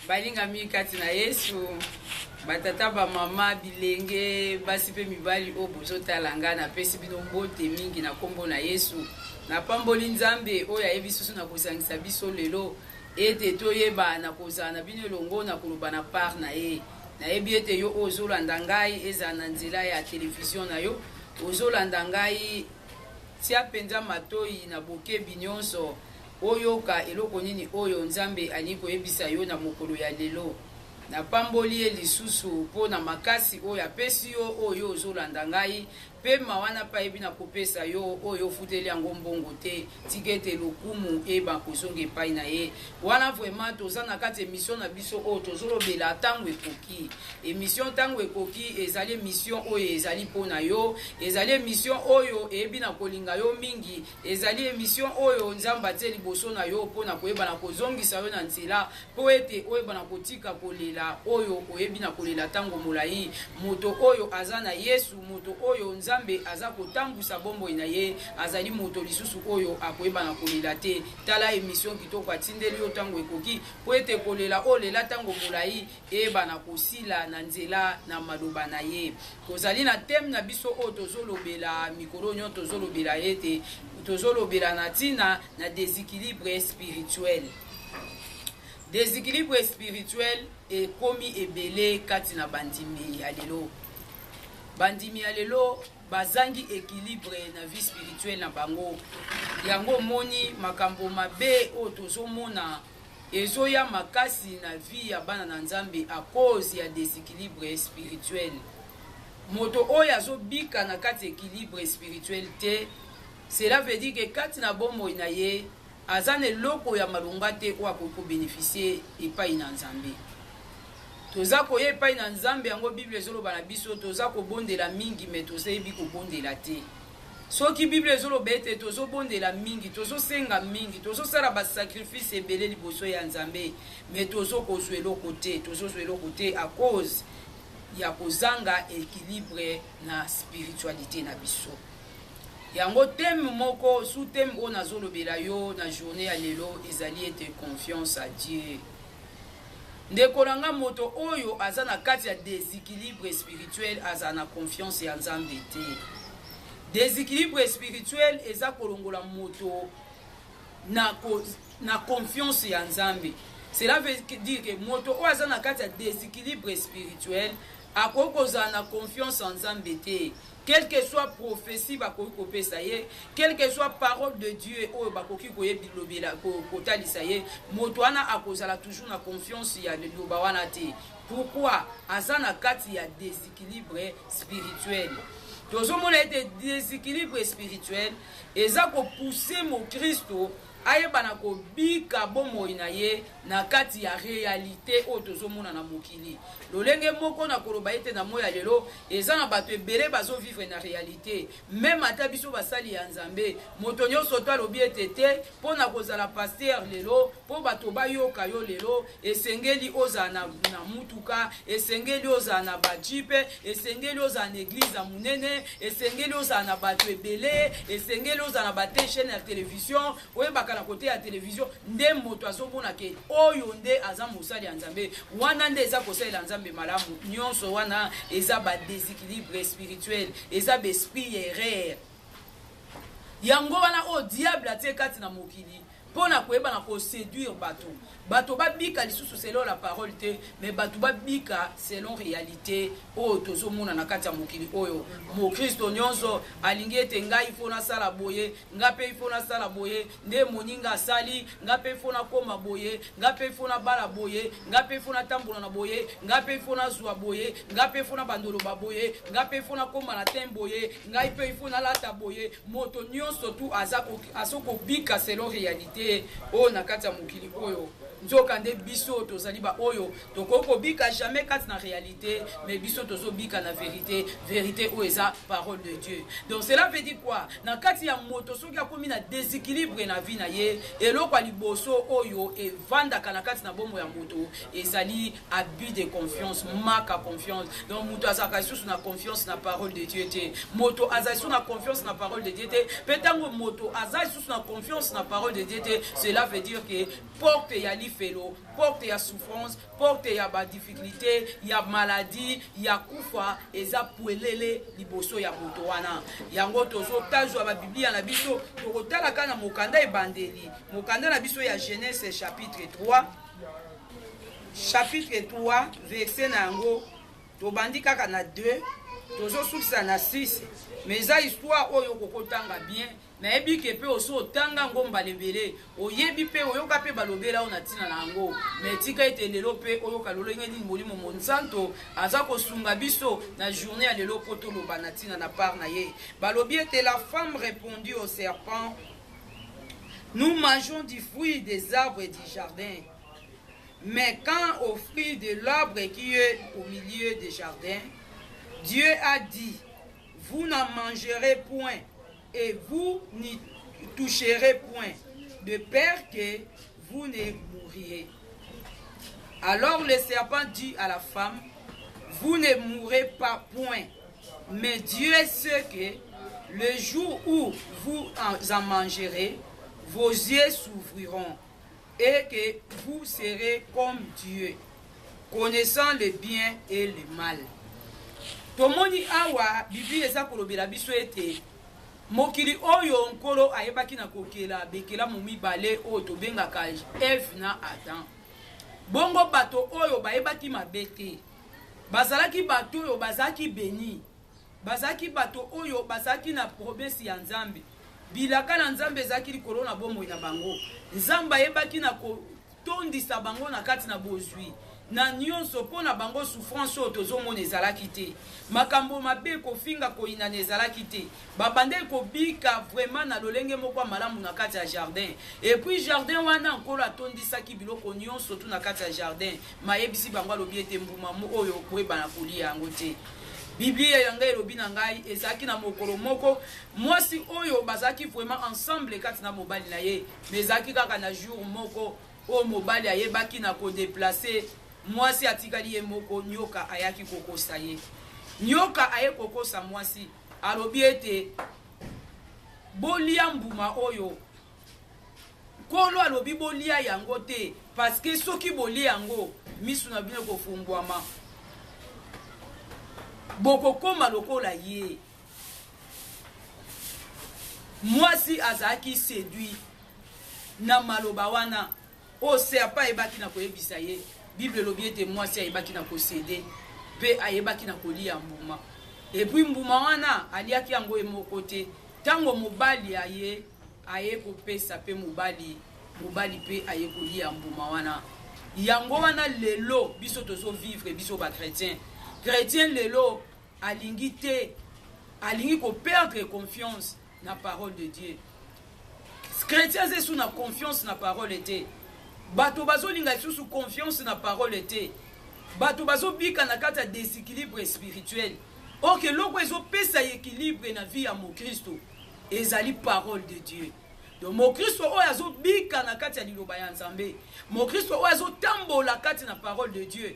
balingami kati na Yesu batata ba mama bilenge basi pe mibali o bozotala nga na pesi bino mbote mingi na kombo na Yesu na pamboli Nzambe oyo ayebi susu na kosangisa biso lelo ete toyeba na kozana bino longo na koloba na part na ye nayebi ete yo ozolanda ngai eza na nzela ya television na yo ozolanda ngai tia penza matoi na bokebi nyonso oyoka eloko nini oyo Nzambe ali koyebisa yo na mokolo ya lelo na pamboli ye lisusu po na makasi oyo apesi yo oyo ozolanda ngai pe mawana pa ebi na kopesa yo oyo futeli yango mbongo te tikete lokumu eba kozonga epai na ye wana vraiment toza na kati émission na biso oyo tozolobela ntango ekoki émission ntango ekoki ezali émission oyo ezali mpona yo ezali émission oyo eyebi na kolinga yo mingi ezali émission oyo Nzambe atie liboso na yo mpona koyeba na kozongisa yo na nzela po ete oyeba na kotika kolela oyo oyebi na kolela ntango molai moto oyo aza na Yesu moto oyo Nzambe aza kotambusa bombo na ye azali moto lisusu oyo akoyeba na kolela te tala émission kitoko atindeli yo ntango ekoki po ete kolela olela ntango molai eba na kosila na nzela na maloba na ye kozali na thème na biso oyo tozolobela mikolo nyo tozolobela ete tozolobela na tina na déséquilibre spirituel. Déséquilibre spirituel ekomi ebele kati na bandimi ya lelo. Bandimi ya lelo bazangi équilibre na vie spirituelle na bango. Yango moni makambo mabe o tozomona ezoya makasi na vie ya bana na Nzambe à cause ya déséquilibre spirituel. Moto oyo azobika na kati équilibre spirituel te, cela veut dire que kati na bomoi na ye azane loko ya malonga te kwa ko bénéficier epai na Nzambe. Toza koye epai na Nzambe yango Bible ezoloba na biso toza kobondela mingi me tozebi kobondela te. Soki Bible ezoloba ete tozobondela mingi tozosenga mingi tozosala ba sacrifice ebele liboso ya Nzambe me tozokozwa eloko te à cause ya kozanga équilibre na spiritualité na biso. Yango thème moko sous thème o nazolobela yo na journée ya lelo ezali ete confiance à Dieu. Ndekolanga moto oyo aza na kati ya déséquilibre spirituel aza na confiance ya Nzambe te. Déséquilibre spirituel eza kolongola moto na confiance ya Nzambe. Cela veut dire que moto oyo aza na kati ya déséquilibre spirituel akokoza na confiance en Nzambe te. Quelle que soit prophétie bakoki kopesa ye, quelle que soit parole de Dieu oyo bakoki koyebilobela kotalisa ye, moto wana akozala toujours na confiance ya liloba wana te. Pourquoi? Aza na kati ya déséquilibre spirituel. Tozomona ete déséquilibre spirituel eza ko pousser mo Kristo ayeba na kobika bomoi na ye na kati ya réalité oyo tozomona na mokili. Lolenge moko na koloba ete na moya lelo eza na bato ebele bazo vivre na réalité. Même ata biso basali ya Nzambe moto nyonso to alobi ete te mpo na kozala pasteur lelo mpo bato bayoka yo lelo esengeli ozala na mutuka esengeli ozala na bajipe esengeli ozala na église ya munene esengeli ozala na bato ebele esengeli ozala na bate chaîne ya télévision oyebaka na kote ya télévision nde moto azomona ke oyo nde aza mosali ya Nzambe wana nde eza kosalela Nzambe malamu nyonso wana eza ba déséquilibre spirituel eza ba esprit erreur yango wana o diable atie kati na mokili pona koyeba na ko séduire bato babika lisusu selon la parole te mais bato babika selon réalité oyo tozomona na kati ya mokili oyo mo Kristo nyonso alingi ete ngai ifo nasala boye nga pe ifo nasala boye nde moninga asali nga pe ifo nakoma boye nga pe ifo nabala boye nga pe ifo natambola na boye nga pe ifo nazwa boye nga pe ifo na bandolo baboye nga pe ifo nakoma na tembo boye ngai pe ifo nalata boye moto nyonso tu azoko bika selon réalité oyo na kati ya mokili oyo nzoka nde biso tozali ba oyo tokoko bika jamais kati na réalité mais biso tozo bika na vérité oyo eza parole de Dieu. Donc cela veut dire quoi? Na kati ya moto soki akomi na déséquilibre na vie na ye eloko ya liboso oyo evandaka na kati na bombo ya moto ezali abus de confiance, manque à confiance. Donc moto azaka lisusu na confiance na parole de Dieu te, moto aza lisusu na confiance na parole de Dieu te, petango moto aza lisusu na confiance na parole de Dieu te, cela veut dire que porte ya lifi lifelo, porte ya souffrance, porte ya ba difficulté, ya maladie, ya kufa eza puelele liboso ya moto wana. Yango tozo tajwa ba Biblia na biso tokotala kana mokanda ebandeli. Mokanda na biso ya Genèse chapitre 3. Chapitre 3 verset na yango tobandi kaka na 2 tozo sukisa na 6 mais eza histoire oyo kokotanga bien nayebi ke pe oso otanga ngomba lebele oyebi pe oyoka pe balobela ona tina na yango mais tika ete lelo pe oyoka lolenge nini molimo monsanto aza kosunga biso na journée ya lelo po toloba na tina na part na ye balobi ete la femme répondit au serpent nous mangeons du fruit des arbres du jardin. Mais quand au fruit de l'arbre qui est au milieu des jardins, Dieu a dit, vous n'en mangerez point et vous n'y toucherez point, de peur que vous ne mouriez. Alors le serpent dit à la femme, vous ne mourrez pas point, mais Dieu sait que le jour où vous en mangerez, vos yeux s'ouvriront et que vous serez comme Dieu, connaissant le bien et le mal. Tomoni awa Bibi eza kolobela biso ete mokili oyo nkolo ayebaki na kokela bekela momibale oyo tobengaka Eve na Adam. Bongo bato oyo bayebaki mabete bazalaki bato oyo bazaki beni bazaki bato oyo bazaki na province ya Nzambe. Bilaka na Nzambe ezaki likolo na bomoi na bango. Nzambe ayebaki na kotondisa bango na kati na bozwi. Na nyonso po na bango souffrance oyo tozomona ezalaki te. Makambo mabe kofinga koyina ezalaki te. Babande kobika vraiment na lolenge moko malamu na kati ya jardin. Et puis jardin wana nkolo atondisaki biloko nyonso tu na kati ya jardin. Mayebisi bango alobi ete mbuma oyo koyeba na kolia yango te. Biblia yanga elobi na ngai ezaki na mokolo moko mwasi oyo bazaki vraiment ensemble kati na mobali na ye mais ezaki kaka na jour moko o mobali ayebaki na ko déplacer mwasi atikali ye moko nyoka ayaki kokosa ye nyoka aye kokosa mwasi alobi ete bolia mbuma oyo kolo alobi bolia yango te parce que soki bolia yango misu na bino kofumbwama boko koma lokola ye mwasi azaki séduit na maloba wana o serpa ebaki na koyebisa ye Bible lobi ete mwasi ayebaki na kosede pe ayebaki na kolia mbuma et puis mbuma wana aliaki yango emoko te tango mobali aye kopesa pe mobali pe aye kolia mbuma wana yango wana lelo biso tozo vivre biso ba chrétien lelo alingi te alingi ko perdre confiance na parole de Dieu. Chrétien c'est sous na confiance na parole te. Bato bazo linga sous confiance na parole te. Bato bazo bika na kata déséquilibre spirituel. Ok loko ezo pesa équilibre na vie ya mo Kristo ezali parole de Dieu. Donc mo Kristo oyo azo bika na kata liloba ya Nzambe. Mo Kristo oyo azo tambola kati na parole de Dieu.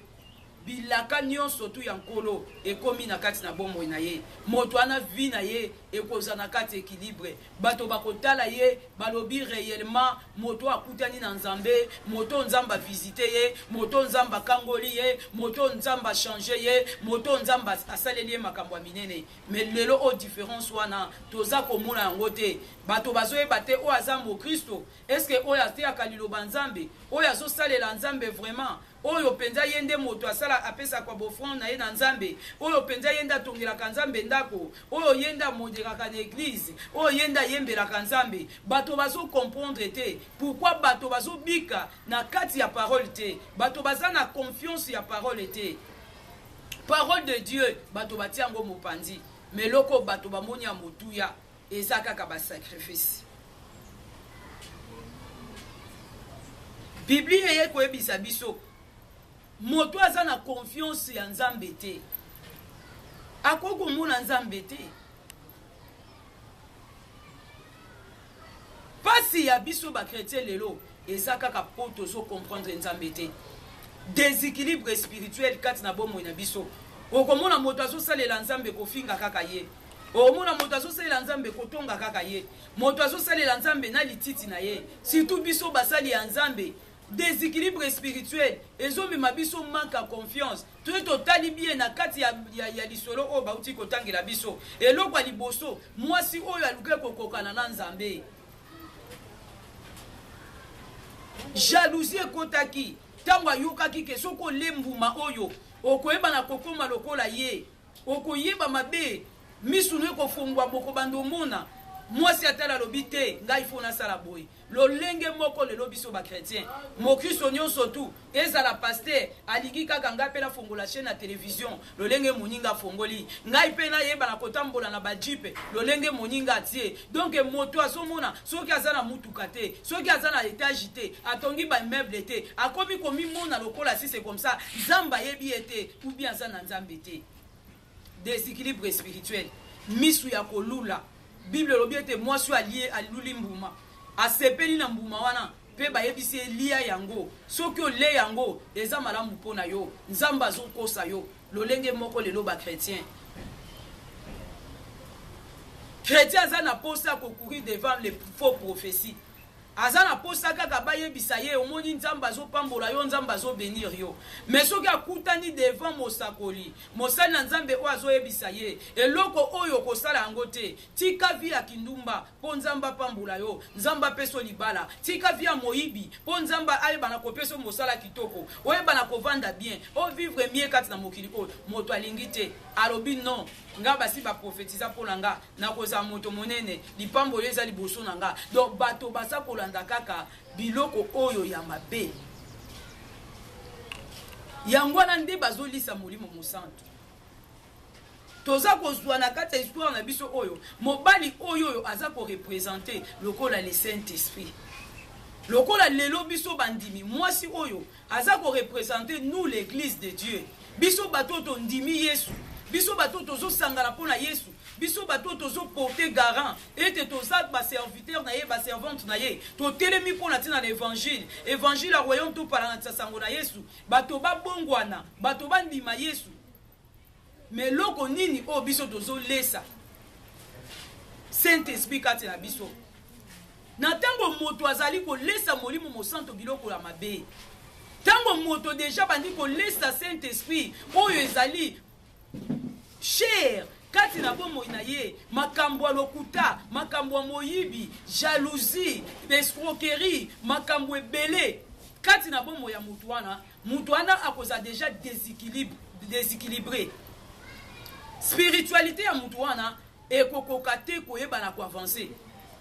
Bilaka nyonso tu ya nkolo ekomi na kati na bomoi na ye moto ana vi na ye ekoza na kati équilibre bato bakotala ye balobi réellement moto akutani na Nzambe moto Nzamba visiter ye moto Nzamba kangoli ye moto Nzamba changer ye moto Nzamba asaleli makambo minene mais lelo o différence wana toza komona yango te bato bazoyeba te o azambo Kristo est-ce que o ya te akaliloba Nzambe o ya zo salela Nzambe vraiment oyo penza yende moto asala apesa kwa bofond na ye na Nzambe oyo penza yenda tongela Nzambe ndako oyo yenda modera na église oyo yenda yembela Nzambe bato bazo comprendre te pourquoi bato bazo bika na kati ya parole te bato baza na confiance ya parole te parole de Dieu bato batiango mopandi mais loko bato bamoni ya motuya eza kaka ba sacrifice Biblia ye koyebisa biso moto aza na confiance ya Nzambe te akoko mona Nzambe te pasi ya biso ba chrétien lelo eza kaka po tozo comprendre Nzambe te déséquilibre spirituel kati na bomoi na biso okomona moto azosalela Nzambe kofinga kaka ye okomona moto azosalela Nzambe kotonga kaka ye moto azosalela Nzambe na lititi na ye surtout biso basali ya Nzambe déséquilibre spirituel ezomema biso manque à confiance to totali bien na kati ya lisolo oyo bauti kotangela biso eloko ya liboso mwasi oyo aluke kokokana na nzambe jalousie ekotaki ntango ayokaki ke soki olembuma oyo okoyeba na kokoma lokola ye okoyeba mabe misunu ekofungwa bokobanda omona mwasi atala lobi te ngai fo nasala boye lolenge moko lelo biso bakretien mokristo nyonso tu ezala paster alingi kaka ngai mpe nafongola chaîne na télévision lolenge moninga afongoli ngai mpe nayeba na kotambola na bajipe lolenge moninga atie donc moto azomona soki aza na mutuka te soki aza na étage te atongi bameuble te akomi komimona lokola si c'est comme ça nzambe ayebi ye te ou bien aza na nzambe te déséquilibre spirituel misu ya kolula Bible lobi ete mwasi aluli mbuma asepeli na mbuma wana pe bayebisi elia yango soki ole yango eza malamu mpona yo nzambe azokosa yo lolenge moko lelo bakretien chrétien aza na posa kokurir devant les faux prophéties aza na posa kaka bayebisa ye omoni nzambe azopambola yo nzambe azobenir yo mais soki akutani devant mosakoli mosali na nzambe oyo azoyebisa ye eloko oyo okosala yango te tika vi ya kindumba mpo nzambe apambola yo nzambe apeso libala tika vi ya moyibi mpo nzambe ayeba na kopesa mosala kitoko oyeba na kovanda bien ovivre mie kati na mokili oyo moto alingi te alobi non nga basi baprofetiza mpola nga nakozala moto monene lipambolo eza liboso na nga donc bato baza kolanda kaka biloko oyo ya mabe yango wana nde bazolisa molimo mosantu toza kozwa na kati ya histoire na biso oyo mobali oyo aza korepresente lokola le Saint-Esprit lokola lelo biso bandimi mwasi oyo aza korepresente nous l'église de Dieu biso bato tondimi Yesu biso bato tozosangana mpona Yesu biso bato tozoporte garant ete toza baserviteur na ye baservante na ye totelemi mpona ntina na évangile ya royaume topala na sango na Yesu bato babongwana bato bandima Yesu mais loko nini oyo biso tozolesa Saint-Esprit kati na biso na ntango moto azali kolesa molimo mosanto biloko ya mabe ntango moto deja bandi kolesa Saint-Esprit oyo ezali cher kati na bomoi na ye makambo ya lokuta makambo ya moyibi jalousie escroquerie makambo ebele kati na bomoi ya mutu wana akoza deja déséquilibré spiritualité ya mutu wana ekokoka te koyeba na koavancer.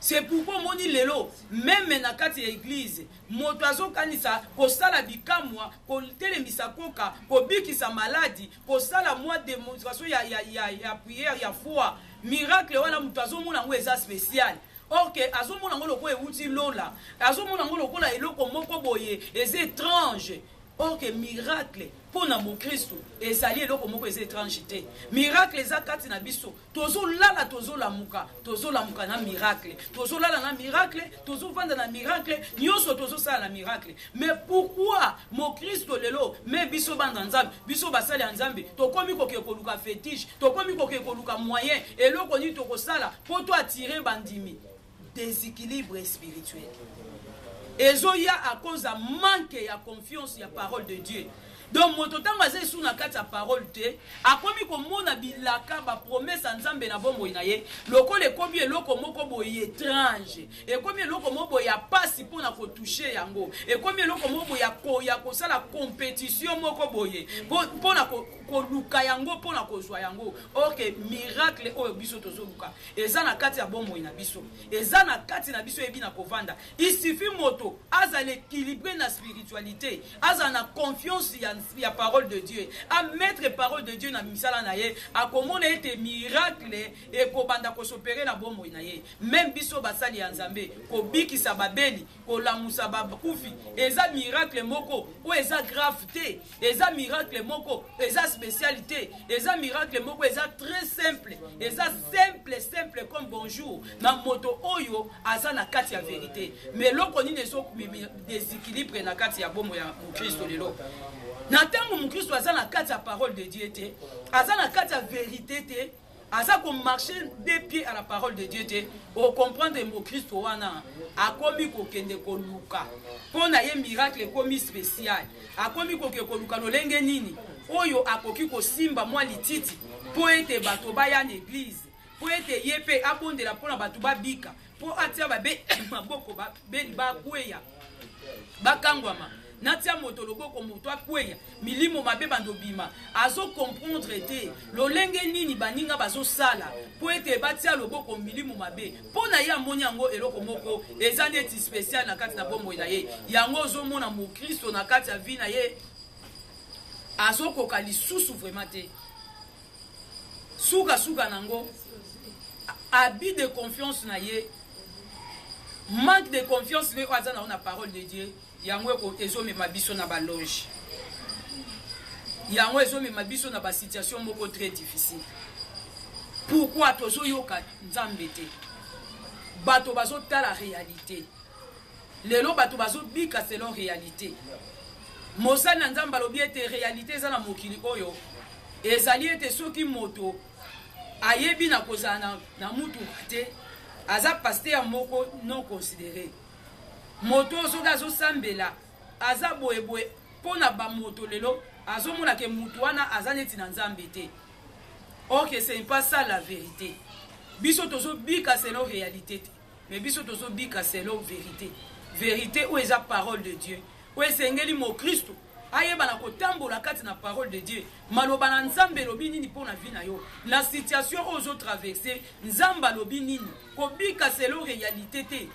C'est pourquoi moni lelo même na kati ya église moto azokanisa kosala bikamwa kotelemisa koka kobikisa maladi kosala mwa démonstration ya prière ya foi miracle wana moto azomona ngo eza spécial. Ok, azomona ngo loko euti lola azomona ngo lokola eloko moko boye eza étrange. Ok, miracle pona mo Kristo ezali eloko moko eza étrange te. Miracle eza kati na biso tozolala tozolamuka na miracle tozolala na miracle tozovanda na miracle nyonso tozosala na miracle. Mais pourquoi mo Kristo lelo me biso banda nzambe biso basali ya nzambe tokomi koke koluka fétiche tokomi koke koluka moyen eloko ni tokosala po to attirer bandimi déséquilibre spirituel. Ezoya à cause de manque de confiance ya parole de Dieu. Donc moto tango aza sous na kati ya parole te akomi komona bilaka ba promesse nzambe na bombo na ye lokola ekomi eloko moko boye étrange ekomi eloko moko boye ya pasi pona ko toucher yango ekomi eloko moko ya kosala compétition moko boye pona ko luka yango pona ko zwa yango. Ok, miracle oyo biso tozoluka eza na kati ya bombo na biso eza na kati na biso ebi na kovanda. Il suffit moto aza l'équilibre na spiritualité aza na confiance ya parole de Dieu à mettre parole de Dieu na misala na ye akomona ete miracle e kobanda ko s'opérer na bombo na ye. Même biso basali ya nzambe ko bikisa babeli ko lamusa bakufi eza miracle moko o eza gravité eza miracle moko eza spécialité eza miracle moko eza très simple eza simple comme bonjour na moto oyo aza na kati ya vérité. Mais loko nini so déséquilibre na kati ya bombo ya Kristo lelo na tango mukristo aza na kati ya parole de Dieu te aza na kati ya vérité te aza ko marcher des pieds à la parole de Dieu te o comprendre mo Kristo wana akomi kokende koluka pona ye miracle komi spécial akomi kokende koluka lolenge nini oyo akoki kosimba mwa lititi po ete bato baya na église po ete ye pe abondela pona bato babika po atia babe maboko beli bakweya bakangwama natia moto loboko moto akweya milimo mabe bandobima azo comprendre te lolenge nini baninga bazo sala po ete batia loboko milimo mabe pona ye amoni yango eloko moko eza neti spécial na kati na bomoi na ye yango ozomona mo Kristo na kati ya vie na ye azo koka lisusu vraiment te suka nango habit de confiance na ye manque de confiance ne oza na parole de Dieu yango ko ezomema biso na baloge yango ezomema biso na ba situation moko très difficile. Pourquoi tozo yoka nzambe te bato bazo tala réalité lelo bato bazo bika selon réalité mosana nzamba lobi ete réalité za na mokili oyo ezali ete soki moto ayebi na kozana na mutu te aza pasteur moko non considéré moto soka zo sambela aza boyeboye pona ba moto lelo azomona ke mutu wana aza neti na nzambe te. Ok, c'est pas ça la vérité. Biso tozo bika selon réalité mais biso tozo bika selon vérité. Vérité où est la parole de Dieu. Où est sengeli mo Christo. Ayeba na kotambola kati na parole de Dieu. Maloba na nzambe lobi nini pona vie na yo. La situation aux autres traversées, nzamba lobi nini. Kobika selon réalité te.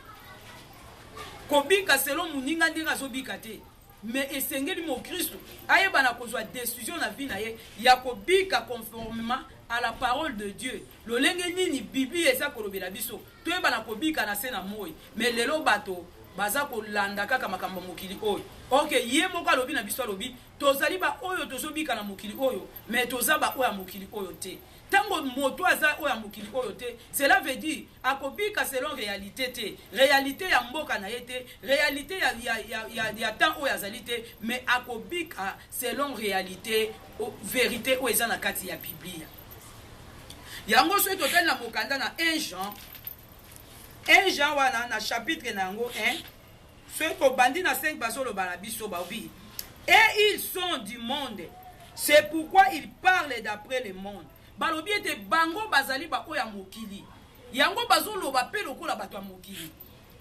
Kobika selon muninga ndinga zo bika te. Mais esengeli mo Christo. Ayeba na kozwa décision na vie na ye ya kobika conformément à la parole de Dieu. Le lenge nini Bible eza kolobela biso. Toyeba na kobika na se na moi. Mais lelo bato baza kolanda kaka makambo mokili oyo. Ok, ye moko alobi na biso alobi tozali ba oyo tozobika na mokili oyo, mais tozaba oyo mokili oyo te. Tango moto aza oyo mokili oyo te, cela veut dire akobika selon réalité te. Réalité ya mboka na yete, réalité ya temps oyo azali te, mais akobika selon réalité vérité oyo eza na kati ya Biblia. Yango so totel na mokanda na 1 Jean wana na chapitre nango 1 ce ko bandi na 5 baso lo balabiso baobi et ils sont du monde, c'est pourquoi ils parlent d'après le monde. Balobi ete bango bazali ba oya mokili yango bazo lo ba pe lokola bato ya mokili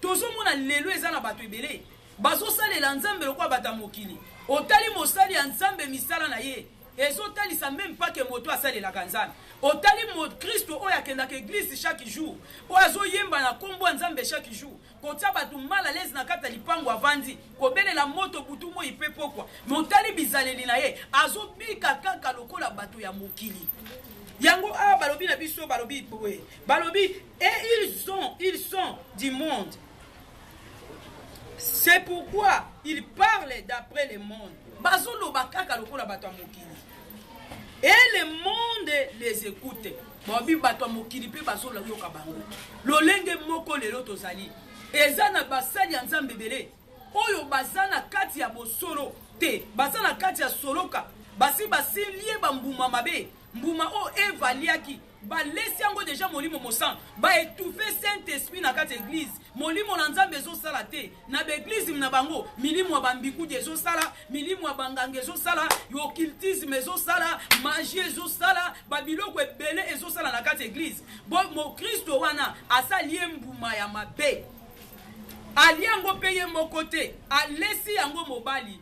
tozo mona lelo eza na bato ebele bazo salela nzambe lokola bato ya mokili otali mosali ya nzambe misala na ye ezotalisa même pas que moto asalelaka nzambe otali mo Kristo oyo akendaka église chaque jour oyo azoyemba na kombo nzambe chaque jour kotia bato mal à l'aise na kata lipango avandi kobelela moto butu mo ipe pokwa motali bizaleli na ye azobika kaka lokola bato ya mokili yango balobi na biso balobi boye balobi et ils sont du monde, c'est pourquoi ils parlent d'après le monde. Bazolo bakaka lokola bato ya mokili et le monde les écoute. Bobi bato mokili pe bazola yoka bango. Lolenge moko lelo tozali. Ezana basali ya nzambe bele. Oyo bazana kati ya bosolo te. Bazana kati ya soloka. Basi lié bambuma mabe. Mbuma o evaliaki. Ba lesi yango déjà molimo mosan. Ba étouffer Saint-Esprit na kati église. Molimo na nzambe zo sala te. Na ba église na bango. Milimo bambiku de zo sala. Milimo bangange zo sala. Occultisme zo sala. Magie zo sala. Babiloko ebele ezo sala na kati église. Bon mo Kristo wana asali mbuma ya mabe. Ali yango peye mokote. Alesi yango mobali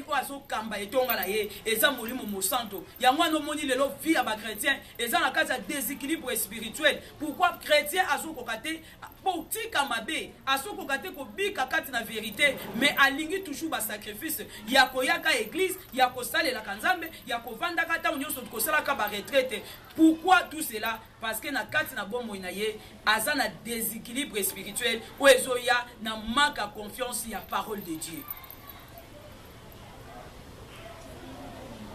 o aso kamba etonga la ye eza molimo mosanto yango no moni lelo vie ya ba chrétien eza na kati ya déséquilibre spirituel. Pourquoi chrétien aso kokate politika mabe aso kokate ko bika kati na vérité mais alingi toujours ba sacrifice ya koyaka église ya kosalela kanzambe ya kovanda kata nyonso kosala ka ba retraite. Pourquoi tout cela? Parce que na kati na bomo ina ye aza na déséquilibre spirituel o ezoya na manque à confiance ya parole de Dieu.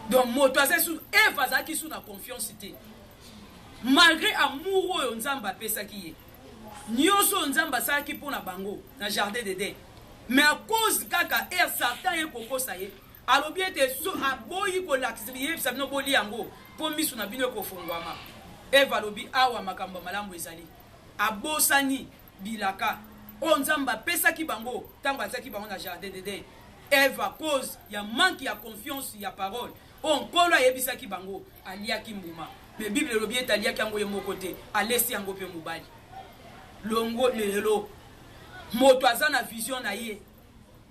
Donc moto azesu evaza ki sou na confiance te malgré amour oyo nzamba apesaki ye nyonso nzamba salaki mpona bango na jardin d'Éden mais à cause kaka Satan ye kokosa ye alobi ete so aboyi kolakisa ye sabino boli yango po misu na bino kofungwama Eva lobi awa makambo malamu ezali abosani bilaka o nzamba pesa ki bango tango azaki bango na jardin d'Éden Ève à cause ya manque ya confiance ya parole o nkolo ayebisa ki bango aliaki mbuma mais Bible lobi et aliaki yango ye moko te alesi yango pe mobali longo lelo moto aza na vision na ye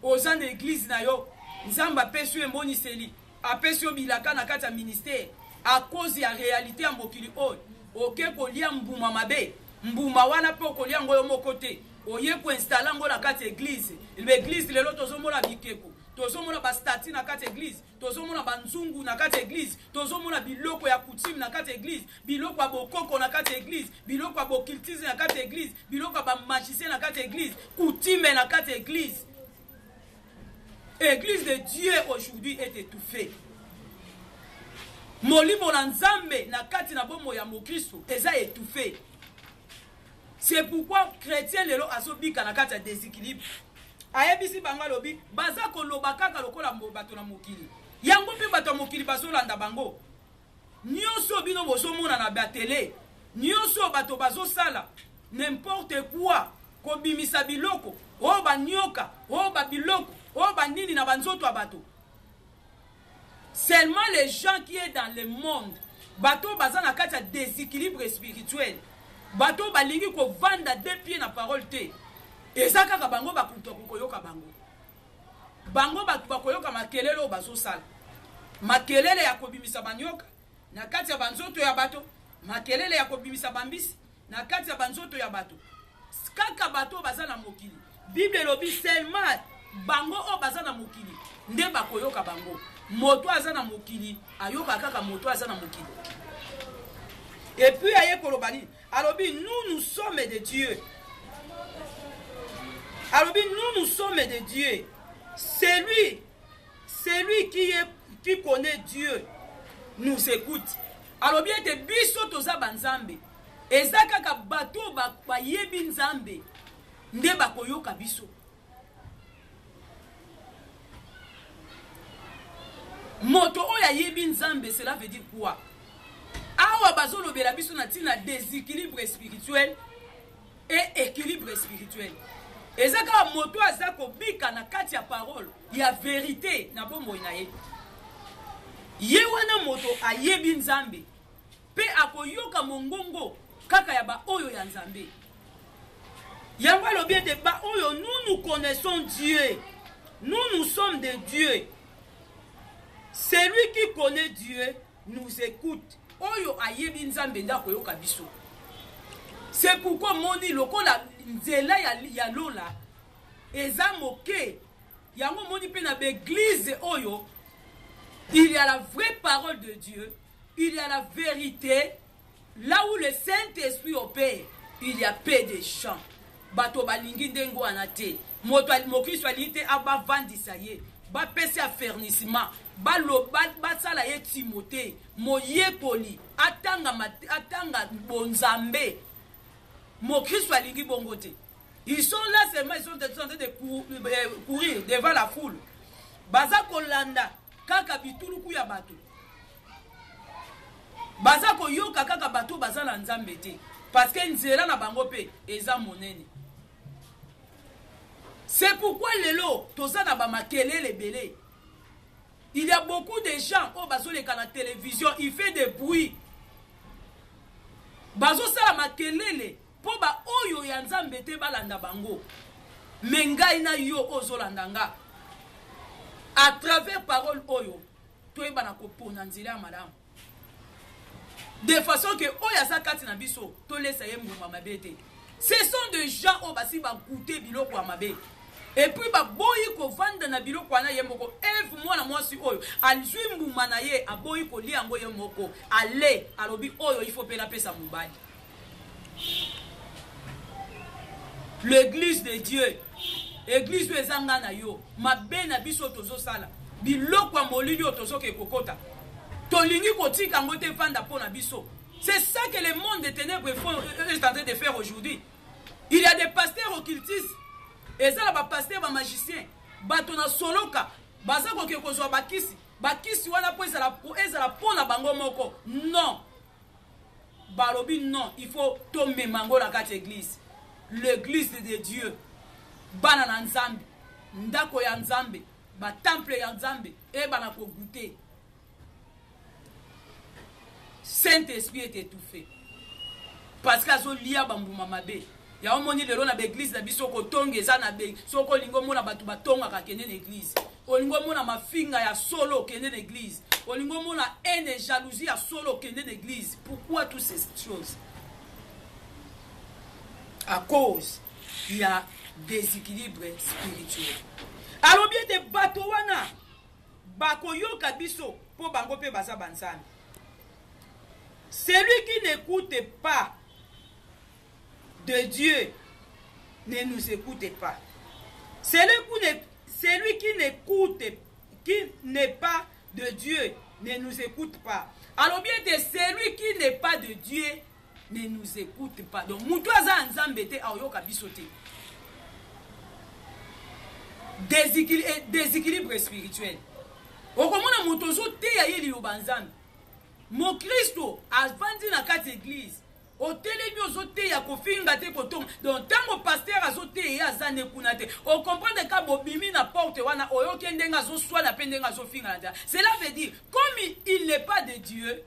oza na église na yo nzamba apesi yo emoniseli apesi yo bilaka na kati ya ministère à cause ya réalité ya mokili oyo oke kolia mbuma mabe mbuma wana pe okolia yango yo moko te oye koinstale yango na kati ya église l'église lelo tozomona bikeko tozomona bastati na kati ya église tozomona banzungu na kati ya église tozomona biloko ya coutume na kati ya église biloko ya bokoko na kati ya église biloko ya bokiltisme na kati ya église biloko ya bamagicien na kati ya église coutume na kati ya église. Église de Dieu aujourd'hui est étouffée. Molimo na nzambe na kati na bomo ya mokristo eza étouffé. C'est pourquoi chrétien lelo azobika na kati ya déséquilibre. Ayebisi bango lobi baza koloba kaka lokola bato na mokili. Yango pe bato mokili bazolanda bango. Nyonso bino bozomona na ba télé. Nyonso bato bazosala n'importe quoi kobimisa biloko o banyoka o ba biloko o bandini na banzoto abato. Seulement les gens qui est dans le monde bato baza na kati ya déséquilibre spirituel. Bato balingi ko vanda deux pieds na parole te. Eza kaka bango bakuta koyoka bango. Bango bakoyoka makelele o bazosala. Makelele ya kobimisa banyoka na kati ya banzoto ya bato. Makelele ya kobimisa bambisi na kati ya banzoto ya bato. Kaka bato baza na mokili. Bible lobi seulement bango o baza na mokili nde bakoyoka bango. Moto aza na mokili ayoka kaka moto aza na mokili. Et puis aye kolobani alobi nous sommes de Dieu. Alobi nous sommes de Dieu. Celui qui connaît Dieu nous écoute. Alobi ete biso toza banzambe. Eza kaka bato ba yebi nzambe nde bakoyoka biso. Moto oya yebi nzambe, cela veut dire quoi? Awa bazolo bela biso na tina déséquilibre spirituel et équilibre spirituel. Ezaka moto azako bika na kati ya parole ya vérité na bombo na ye. Ye wana moto ayebi nzambe pe akoyoka mongongo kaka ya ba oyo ya nzambe. Yango lobi de ba oyo nous connaissons Dieu. Nous sommes de Dieu. Celui qui connaît Dieu nous écoute. Oyo ayebi nzambe nda koyoka biso. C'est pourquoi moni lokola nzela ya lola eza moke. Yango moni pe na l'église oyo il y a la vraie parole de Dieu, il y a la vérité. Là où le Saint-Esprit opère, il y a paix des champs. Bato balingi ndengo anate. Moto mokristo alite aba vandisa ye. Ba pesi affernissement. Ba sala ye Timothée. Moye poli. Atanga bonzambe. Mokristo alingi bongote. Ils sont là seulement, ils sont en train de courir devant la foule. Baza kolanda kaka bituluku ya bato. Baza koyoka kaka bato baza na nzambe te. Parce que nzela na bango pe eza monene. C'est pourquoi lelo toza na ba makelele belé. Il y a beaucoup de gens au bazo le la télévision, il fait des bruits. Bazo sala makelele po ba oyo ya nzambe te balanda bango. Mengai na yo ozolanda nga. À travers parole oyo, to eba na kopona nzela madame. De façon que oya sa kati na biso to lesa ye mbuma mabete. Ce sont des gens au basi ba goûter biloko ya mabe. Et puis ba boyi ko vanda na biloko na ye moko. Eve mwana mwasi oyo alzwi mbuma na ye aboyi ko lia ngo ye moko. Ale alobi oyo il faut pela pesa mubali. L'église de Dieu. Église ezanga na yo. Mabe na biso tozo sala. Biloko ya molili otozo ke kokota. Tolingi kotika ngote vanda pona biso. C'est ça que le monde des ténèbres est en train de faire aujourd'hui. Il y a des pasteurs occultistes. Et ça là ba pasteur ba magicien. Bato na soloka. Baza ko ke kozwa bakisi. Bakisi wana po ezala pona bango moko. Non. Barobi non, il faut tomber mango la carte église. L'église de Dieu. bana na nzambe ndako ya nzambe ba temple ya nzambe e bana ko goûter Saint-Esprit est étouffé parce qu'azo lia bambuma mabe ya omoni lelo na l'église na biso ko tongeza na be soko lingo mona batu batonga ka kende na église olingo mona mafinga ya solo kende na église olingo mona haine et jalousie ya solo kende na église. Pourquoi toutes ces choses? À cause il y a déséquilibre spirituel. Alors bien te bato wana bako yoka biso po bango pe basa bansami. Celui qui n'écoute pas de Dieu ne nous écoute pas. Celui qui n'est pas de Dieu ne nous écoute pas. Alors bien de celui qui n'est pas de Dieu ne nous écoute pas. Donc mutuaza nzambe te ayoka biso te. Déséquilibre spirituel. Okomona mutozo te ya yeli yobanzambe. Mon Christo avandi na kati église. O telemi ozote ya kofinga te kotonga. Donc tango pasteur azote ya zane kuna te. O comprendre ka bobimi na porte wana oyoke ndenga zo swana pe ndenga zo finga na. Cela veut dire comme il n'est pas de Dieu,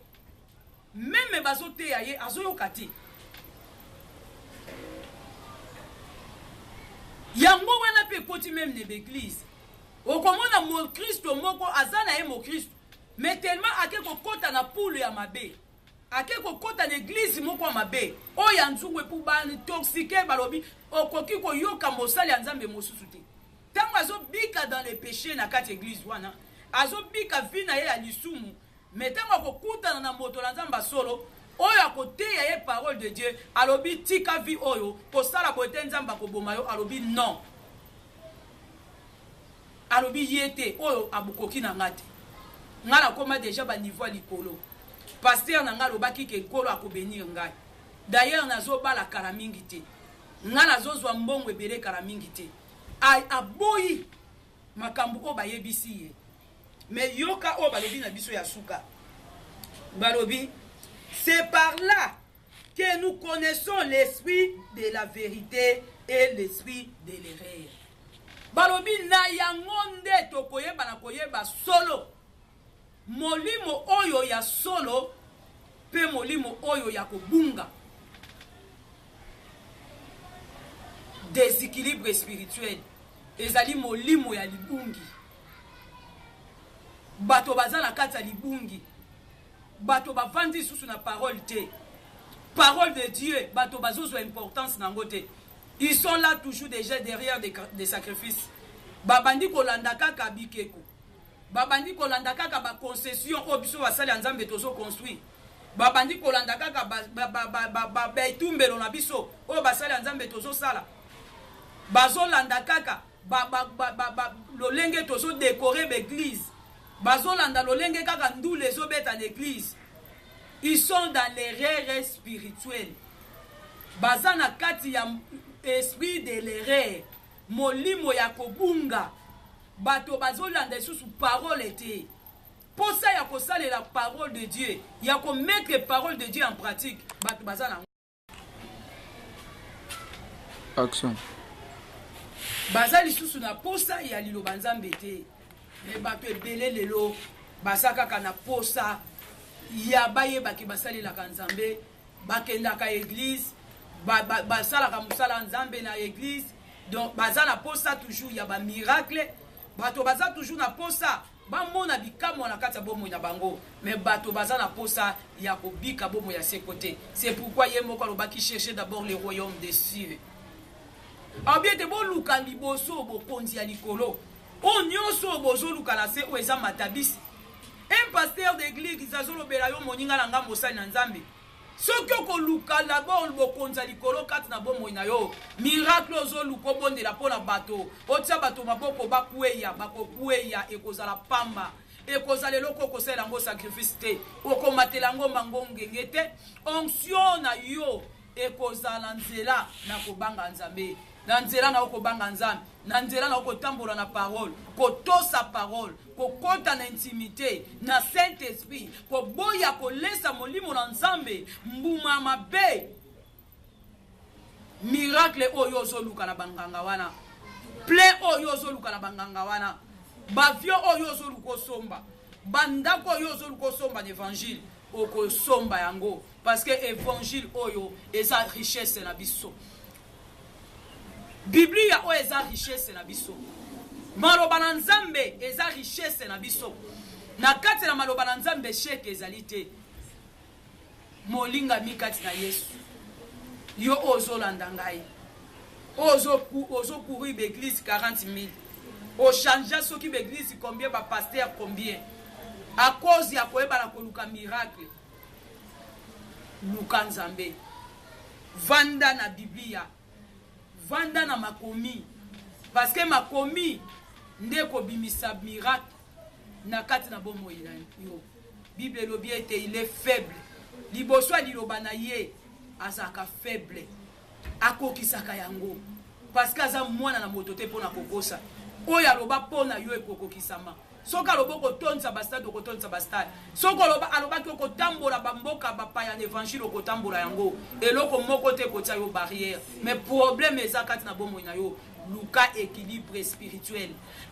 même bazote ya ye azoyoka te. Yango wana pe koti même ne l'église. O komona mon Christo moko azana ye mon Christo. Mais tellement ake kokota na poule ya mabe. Ake kokota na église moko mabe. O ya nzungwe pou bani toxique balobi okoki ko yoka mosali ya nzambe mosusu te. Tango azo bika dans les péchés na kati église wana. Azo bika vina ye ya lisumu. Mais tango kokuta na moto la nzamba solo, oyo akote ya ye parole de Dieu, alobi tika vi oyo, ko sala bote nzamba ko bomayo, alobi non. Alobi yete oyo abukoki na ngate. Ngala koma déjà ba niveau likolo. Pasteur na ngalo baki ke kolo akobénir ngai. D'ailleurs nazo bala kala mingi te. Ngala zozwa mbongo ebele kala mingi te. Ay aboyi makambu o bayebisi ye. Mais yoka o balobi na biso ya suka. Balobi, c'est par là que nous connaissons l'esprit de la vérité et l'esprit de l'erreur. Balobi na yangonde tokoyeba na koyeba solo. Molimo oyo ya solo pe molimo oyo ya kobunga. Déséquilibre spirituel ezali molimo ya libungi. Bato bazana kati ya libungi. Bato bavandi susu na parole te. Parole de Dieu, bato bazozo importance nango te. Ils sont là toujours déjà derrière des sacrifices. Babandi kolanda kaka bikeko. Babandi kolanda kaka ba concession obiso basali nzambe tozo construire. Babandi kolanda kaka ba betumbelo na biso o basali nzambe tozo sala. Bazo landa kaka lolenge tozo décorer l'église. Bazo landa lolenge kaka ndule zo beta l'église. Ils sont dans l'erreur spirituelle. Bazana kati ya esprit de l'erreur. Molimo ya kobunga. Bato bazolanda sous parole te. Pour ça ya ko sala la parole de Dieu, ya ko mettre la parole de Dieu en pratique. Bato bazana action. Bazali sous na posa ya lilo banzambe te. Mais bato ebele lelo basaka kana posa ya baye baki basali la kanzambe bakenda ka église basala ka musala nzambe na église. Donc bazana posa toujours ya ba miracle. Bato baza toujours na posa ba mona bikamo na kati ya bomo na bango, mais bato baza na posa ya kobika bomo ya ses côtés. C'est pourquoi yemo ko lobaki chercher d'abord le royaume des cieux. Abie te bo luka liboso bo konzi ya likolo. O nyoso bozo luka na se o eza matabisi. Un pasteur d'église qui s'azolo belayo moninga na ngambo sali na nzambe. Soki ko luka d'abord bo konza likolo kati na bomo na yo. Miracle zo luko bonde la pona bato. Otia bato maboko bakueya, bakokueya ekozala pamba. Ekozala loko kosela ngo sacrifice te. Okomatela ngo mangonge ngete. Onction na yo ekozala nzela na kobanga nzambe. Na nzela na okobanga nzambe. Na nzela na okotambola na parole. Kotosa parole. Kokota na intimité. Na Saint-Esprit. Koboya kolesa molimo na nzambe. Mbuma mabe. Miracle oyo zoluka na banganga wana. plein oyo ozoluka na banganga wana bavio oyo ozoluka osomba bandako oyo ozoluka osomba na évangile okosomba yango parce que évangile oyo eza richesse na biso biblia oyo eza richesse na biso maloba na nzambe eza richesse na biso na kati na maloba na nzambe sheke ezali te molinga mikati na yesu yo ozolanda ngai ozokuri beglise 40 000 ochangea soki beglise combien bapaster combien à cause ya koyebana koluka miracle luka nzambe vanda na biblia vanda na makomi parce que makomi nde kobimisa miracle na kati na bomoi na yo bible elobi ete il est faible liboso ya liloba na ye azalaka faible akokisaka yango parce que aza mwana na moto te mpona kokosa oyo aloba mpona yo ekokokisama soki aloba kotonisa bastade okotonisa bastade soki alobaki okotambola bamboka bapaya na évangile okotambola yango eloko moko te kotia yo barrière mais problème eza kati na bomoi na yo luka équilibre spirituel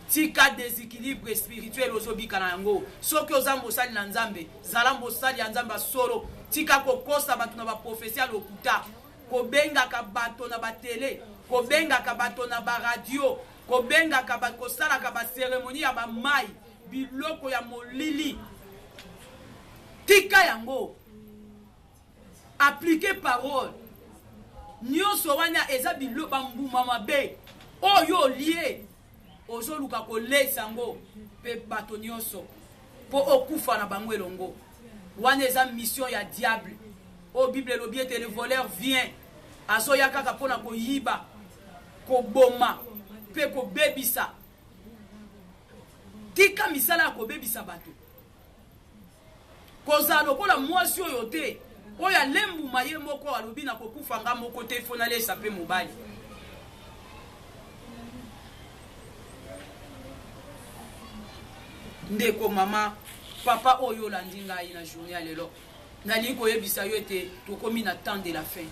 tika déséquilibre spirituel ozobika na yango soki oza mosali na nzambe zala mosali ya nzambe solo tika kokosa bato na baprofesie ya lokuta kobengaka bato na batele kobengaka bato na baradio kobengaka kosalaka baceremonie ya bamai biloko ya molili tika yango appliquer parole nyonso wana eza biloko bambuma mabe oyo olie ozoluka kolesa yango mpe bato nyonso mpo okufa na bango elongo wana eza mission ya diable oyo bible elobi ete le voleur vient azoya kaka mpona koyiba koboma mpe kobebisa tika misala ya kobebisa bato kozala lokola mwasi oyo te oyo alembuma ye moko alobi na kokufa nga moko te fo nalesa mpe mobali ndeko mama papa oyo olandi ngai na journée ya lelo nalingi koyebisa yo ete tokomi na temps de la fin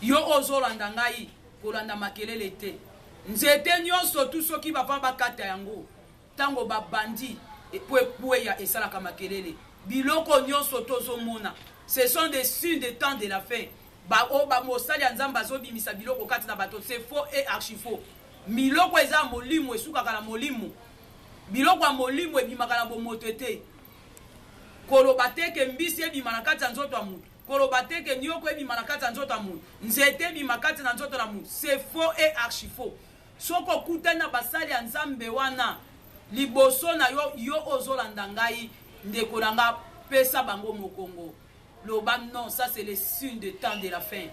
yo ozolanda ngai kolanda makelele te nzete nyonso tu soki bapa bakata yango tango babandi po ekweya esalaka makelele biloko nyonso tozomona ce sont des signes de temps de la fin mosali ya nzambe azobimisa biloko kati na bato c'est faux et archi faux miloko eza molimo esukaka na molimo biloko ya molimo ebimaka na bomoto te koloba te ke mbisi ebima na kati ya nzoto ya mutu koloba te ke nyoko ebima na kati ya nzoto ya mutu nzete ebima kati na nzoto ya mutu c'est faux et archi faux soko okutani na basali ya nzambe wana liboso na yo ozolanda ngai ndeko na nga pesa bango mokongo loba non ça c'est le signe de temps de la fin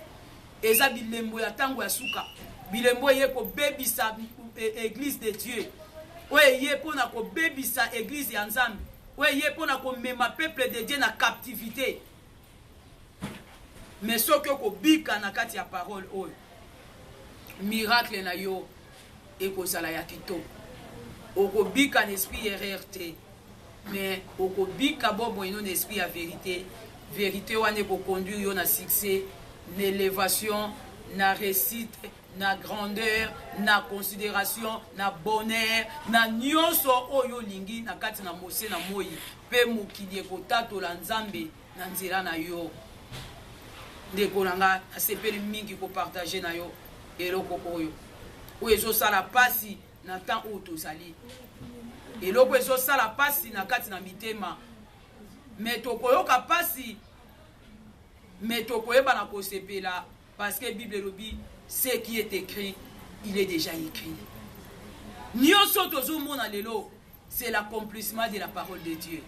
eza bilembo ya tango ya suka bilembo eye kobebisa église de Dieu oyo eye mpona kobebisa église ya nzambe oyo eye mpona komema peuple de Dieu na captivité mais soki okobika na kati ya parole oyo miracle na yo ekozala ya kitoko okobika na esprit erreur te mais okobika bomoino na esprit ya vérité wana ekoconduire yo na succès na élévation na réussite na grandeur na considération na bonheur na nyonso oyo olingi na kati na mose na moi mpe mokili ekotatola nzambe na nzela na yo ndeko na nga asepeli mingi kopartage na yo eloko oyo ezosala pasi na temps oyo tozali eloko ezosala pasi na kati na mitema me tokoyoka pasi me tokoyeba na kosepela parce que bible elobi ce qui est écrit il est déjà écrit nyonso tozomona lelo c'est l'accomplissement de la parole de Dieu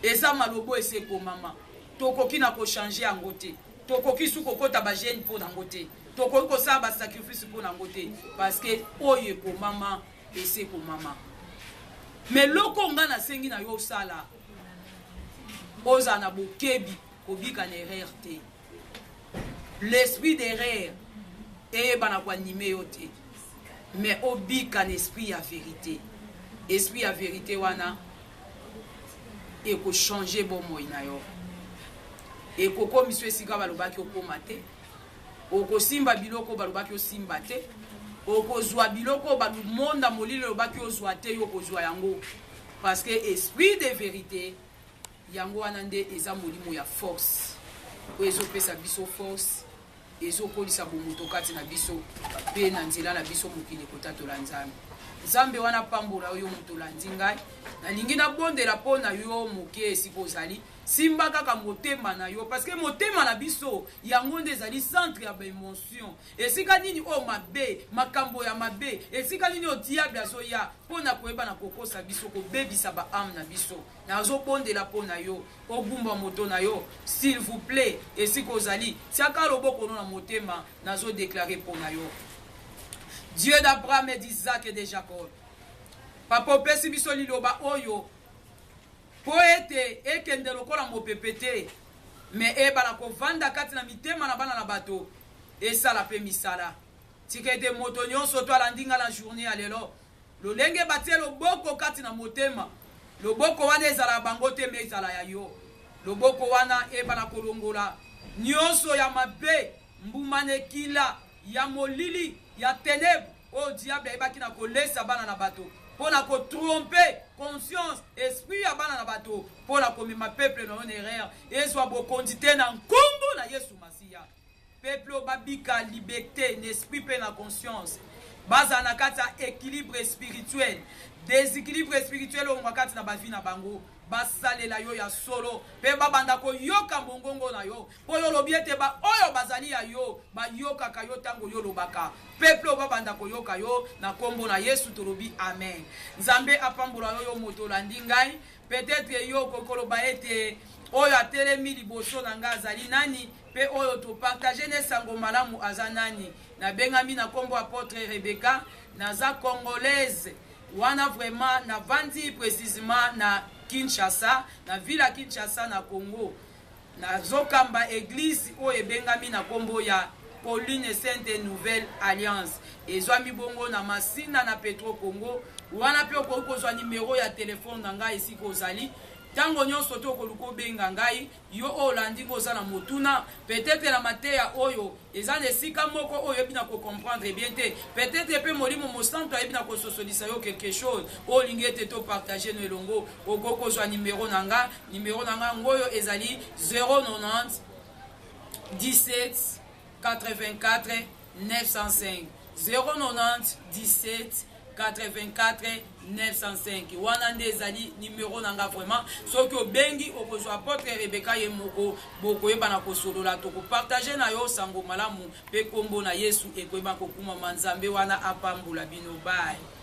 eza malobo esekomama tokoki na kochange yango te tokoki su kokota bagene mpo nango te tokoki kosala basacrifice mpo nango te parce que oyo ekomama esekomama me loko nga nasengi na yo osala oza na bokebi kobika na erreur te l'esprit d'erreur eyeba na koanime yo te mais obika na esprit ya vérité wana ekochange bomoi na yo ekokomisa esika balobaki okoma te okosimba biloko balobaki osimba te okozwa biloko bamonda molilo baki ozwa te yo kozwa yango parce que esprit de vérité yango wana nde eza molimo ya force oyo ezopesa biso force ezokolisa bomoto kati na biso mpe na nzela na biso mokili kotatola nzambe nzambe wana pambola oyo moto olandi ngai nalingi nabondela mpo na yo moke esika ozali simba kaka motema na yo parce que motema na biso yango nde ezali centre ya baémotion esika nini oyo mabe makambo ya mabe esika nini oyo diable azoya mpo na koyeba na kokosa biso kobebisa baame na biso nazobondela mpo na yo ogumba moto na yo s'il vous plaît esika ozali tiaka loboko no na motema nazodeklare mpo na yo Dieu d'Abraham et d'Isaac et de Jacob papa opesi biso liloba oyo po ete ekende lokola mopepe te me ebala kovanda kati na mitema na bana na bato esala mpe misala tika ete moto nyonso to alandi nga na journée ya lelo lolenge batie loboko kati na motema loboko wana ezala ya bango te me ezala ya yo loboko wana ebala kolongola nyonso ya mabe mbuma nekila ya molili ya ténèbre o diable ayebaki na kolesa bana na bato pour na tromper conscience esprit ya bana na bato pour na komema peuple na en erreur ezwa bokondite na nkombo na Yesu Masiya peuple babika liberté n'esprit pe na conscience baza na kati ya équilibre spirituel déséquilibre spirituel o makati na bavi na bango basalela yo ya solo pe babanda koyoka mbongongo na yo po yo lobi ete ba oyo bazali ya yo bayokaka yo tango yo lobaka peuple babanda koyoka yo na kombo na Yesu tolobi amen nzambe apambola yo moto olandi ngai peut-être yo kokoloba ete oyo atelemi liboso na nga azali nani pe oyo topartage nesango malamu aza nani nabengami na kombo apôtre Rebecca naza congolaise wana vraiment na vandi précisément na Kinshasa, na ville ya Kinshasa na Congo. Na zokamba église o ebengami na kombo ya Pauline Sainte Nouvelle Alliance. Ezwami bongo na Masina na Petro Congo. Wana pe okozwa numéro ya téléphone na ngai esika ozali. Tango nyonso to koluko benga ngai yo olandi koza na motuna peut-être na mateya oyo eza nesika moko oyo bina ko comprendre bien te peut-être pe molimo mosanto ayebina ko sosolisa yo quelque chose o lingete to partager no elongo okoko zwa numéro nanga ngoyo ezali 090 17 84 905 090 17 84 905 wana nde ezali numéro nanga vraiment soki obengi okozwa apôtre Rebecca ye moko bokoyeba na kosolola to ko partager na yo sango malamu pe kombo na Yesu ekoyeba kokuma manzambe wana apambula bino bye.